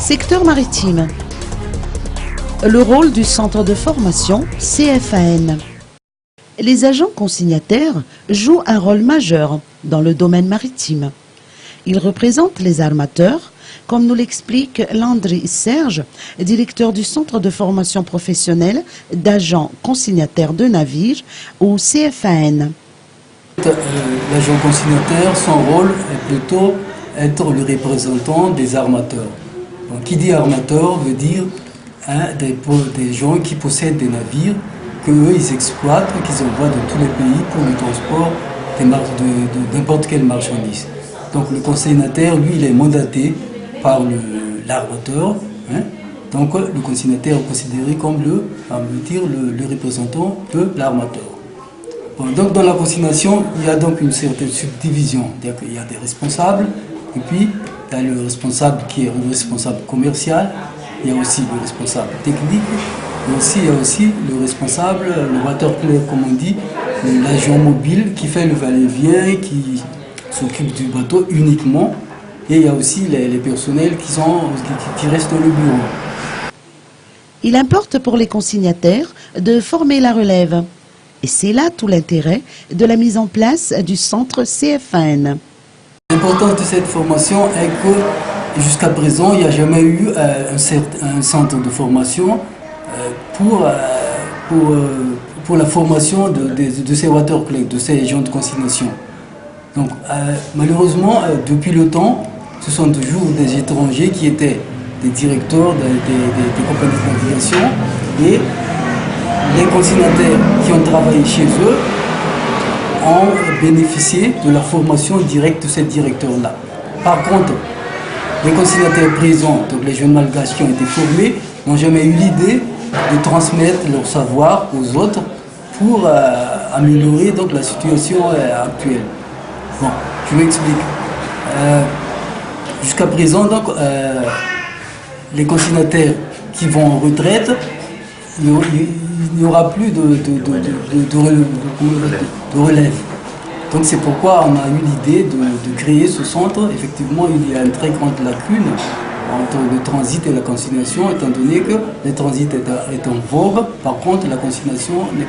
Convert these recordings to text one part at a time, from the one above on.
Secteur maritime. Le rôle du centre de formation CFAN. Les agents consignataires jouent un rôle majeur dans le domaine maritime. Ils représentent les armateurs, comme nous l'explique Landry Serge, directeur du centre de formation professionnelle d'agents consignataires de navires ou CFAN. L'agent consignataire, son rôle est plutôt être le représentant des armateurs. Donc, qui dit armateur veut dire des gens qui possèdent des navires qu'eux ils exploitent, qu'ils envoient dans tous les pays pour le transport de n'importe quelle marchandise. Donc le consignataire, lui, il est mandaté par l'armateur. Donc le consignataire est considéré comme le représentant de l'armateur. Bon, donc dans la consignation, il y a donc une certaine subdivision. C'est-à-dire qu'il y a des responsables, et puis il y a le responsable qui est le responsable commercial, il y a aussi le responsable technique, mais aussi, il y a aussi le responsable, le waterclerk comme on dit, l'agent mobile qui fait le va-et-vient, qui s'occupe du bateau uniquement. Et il y a aussi les personnels qui restent dans le bureau. Il importe pour les consignataires de former la relève. Et c'est là tout l'intérêt de la mise en place du centre CFAN. L'importance de cette formation est que jusqu'à présent, il n'y a jamais eu un centre de formation pour la formation de ces waterclerks, de ces agents de consignation. Donc malheureusement, depuis le temps, ce sont toujours des étrangers qui étaient des directeurs des compagnies de navigation, et les consignataires qui ont travaillé chez eux ont bénéficié de la formation directe de ces directeurs-là. Par contre, les consignataires présents, donc les jeunes malgaches qui ont été formés, n'ont jamais eu l'idée de transmettre leur savoir aux autres pour améliorer donc, la situation actuelle. Bon, je m'explique. Jusqu'à présent, donc, les consignataires qui vont en retraite, il n'y aura plus de relève. Donc c'est pourquoi on a eu l'idée de créer ce centre. Effectivement, il y a une très grande lacune entre le transit et la consignation, étant donné que le transit est en vogue. Par contre, la consignation les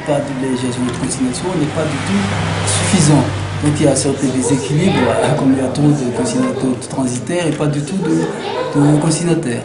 gestions de consignation n'est pas du tout suffisant. Donc il y a certains déséquilibres, comme il y a trop de consignataires transitaires et pas du tout de consignataires.